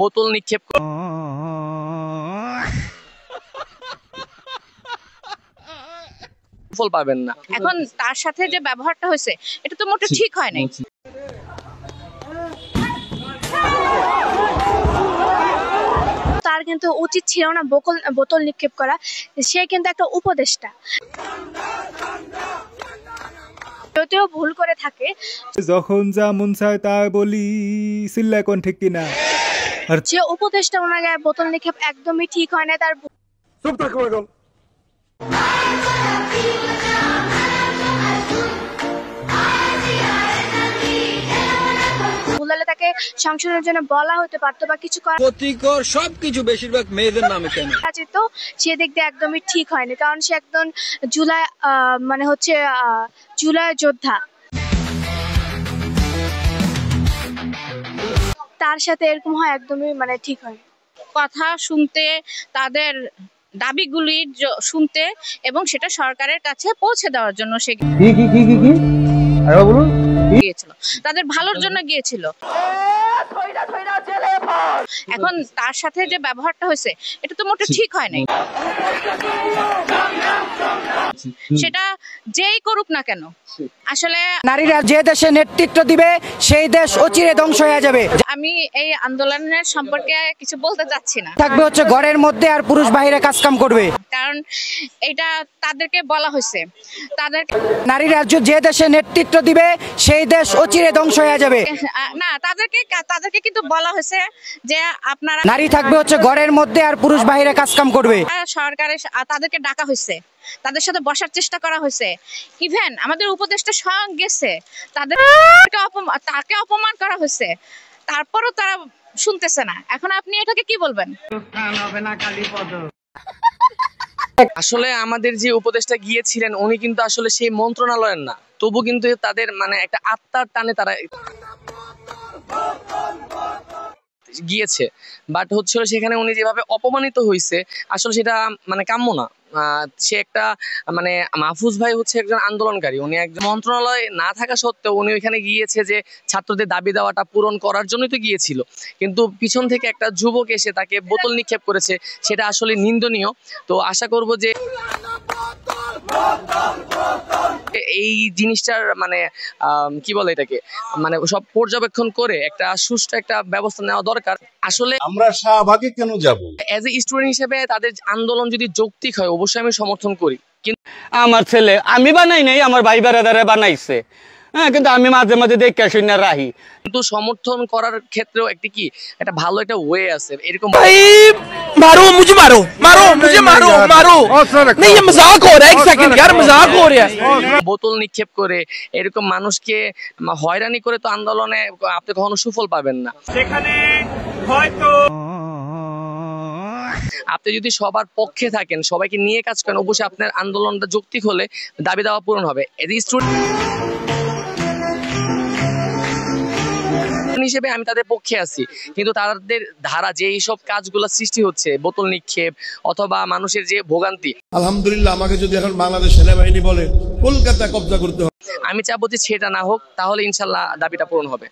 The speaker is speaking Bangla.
বোতল নিক্ষেপ ফল পাবেন না। এখন তার সাথে যে ব্যবহারটা হয়েছে এটা তো মোটেও ঠিক হয় নাই। তার কিন্তু উচিত ছিল না বোতল নিক্ষেপ করা। সে কিন্তু একটা উপদেষ্টা, যদিও ভুল করে থাকে। যখন যা মন চায় তা বলি, সিল্লা কোন ঠিক কিনা। যে উপদেষ্টা, ওনার গায়ে বোতল নিক্ষেপ একদমই ঠিক হয় না। তার চুপ থাকো এখন। বললে তাকে সংশোধনের জন্য বলা হতে পারতো বা কিছু করা ক্ষতিকর সবকিছু বেশিরভাগ মেয়েদের নামে কেন যেত, সেদিক দিয়ে একদমই ঠিক হয়নি। কারণ সে একজন জুলাই মানে হচ্ছে জুলাই যোদ্ধা। তার সাথে এরকম হয় একদমই মানে ঠিক হয়। কথা শুনতে, তাদের দাবিগুলি শুনতে এবং সেটা সরকারের কাছে পৌঁছে দেওয়ার জন্য সে গিয়েছিল, তাদের ভালোর জন্য গিয়েছিল। এখন তার সাথে যে ব্যবহারটা হয়েছে এটা তো মোটেও ঠিক হয় নাই। সেটা যেই করুক না কেন, আসলে নারীরা যে দেশে নেতৃত্ব দিবে সেই দেশ অচিরে ধ্বংস হয়ে যাবে। আমি এই আন্দোলনের সম্পর্কে কিছু বলতে চাচ্ছি না। থাকবে হচ্ছে ঘরের মধ্যে আর পুরুষ বাইরে কাজ কাম করবে। কারণ এটা তাদেরকে বলা হয়েছে, তাদের নারীরা যে দেশে নেতৃত্ব দিবে সেই দেশ অচিরে ধ্বংস হয়ে যাবে। না, তাদেরকে কিন্তু বলা হয়েছে যে আপনারা নারী থাকবে হচ্ছে ঘরের মধ্যে আর পুরুষ বাইরে কাজ কাম করবে। সরকারের তাদেরকে ডাকা হয়েছে, তাদের সাথে বসার চেষ্টা করা হয়েছে। ইভেন আমাদের উপদেষ্টা স্বয়ং গেছে, তাকে অপমান করা হয়েছে, তারপরও তারা শুনতেছে না। এখন আপনি এটাকে কি বলবেন? আসলে আমাদের যে উপদেষ্টা গিয়েছিলেন উনি কিন্তু আসলে সেই মন্ত্রণালয়ের না, তবু কিন্তু তাদের মানে একটা আত্মার টানে তারা গিয়েছে। বাট হচ্ছিল সেখানে উনি যেভাবে অপমানিত হয়েছে আসলে সেটা মানে কাম্য না। সে একটা মানে মাহফুজ ভাই হচ্ছে একজন আন্দোলনকারী, উনি একজন মন্ত্রণালয় না থাকা সত্ত্বেও উনি ওইখানে গিয়েছে যে ছাত্রদের দাবি দেওয়াটা পূরণ করার জন্যই তো গিয়েছিল, কিন্তু পিছন থেকে একটা যুবক এসে তাকে বোতল নিক্ষেপ করেছে, সেটা আসলে নিন্দনীয়। তো আশা করব যে এই জিনিসটার মানে কি বলে এটাকে মানে সব পর্যবেক্ষণ করে একটা সুষ্ঠু একটা ব্যবস্থা নেওয়া দরকার। আসলে আমরা শাহবাগে কেন যাব? এজ এ স্টুডেন্ট হিসেবে তাদের আন্দোলন যদি যৌক্তিক হয় অবশ্যই আমি সমর্থন করি। কিন্তু আমার ছেলে আমি বানাই নাই, আমার ভাই বেড়াদারে বানাইছে। হ্যাঁ, কিন্তু আমি মাঝে মাঝে দেখে শুনে রাহি। কিন্তু সমর্থন করার ক্ষেত্রেও একটা কি একটা ভালো একটা ওয়ে আছে। এরকম मारो मुझे, मारो मारो मुझे, मारो मारो नहीं, ये मजाक हो रहा है। एक सेकंड यार, मजाक हो रहा है। বোতল নিক্ষেপ করে এরকম মানুষকে হয়রানি করে তো আন্দোলনে আপনি কখনো সুফল পাবেন না। সেখানে হয়তো আপনি যদি সবার পক্ষে থাকেন, সবাইকে নিয়ে কাজ করেন, অবশ্যই আপনার আন্দোলনটা যৌক্তিক হলে দাবি দেওয়া পূরণ হবে। হিসেবে আমি তাদের পক্ষে আছি, কিন্তু তাদের ধারা যে এইসব কাজগুলো সৃষ্টি হচ্ছে, বোতল নিক্ষেপ অথবা মানুষের যে ভোগান্তি, আলহামদুলিল্লাহ আমাকে যদি এখন বাংলাদেশ সেনাবাহিনী বলে কলকাতা কব্জা করতে হবে, আমি চাবো যে সেটা না হোক, তাহলে ইনশাল্লাহ দাবিটা পূরণ হবে।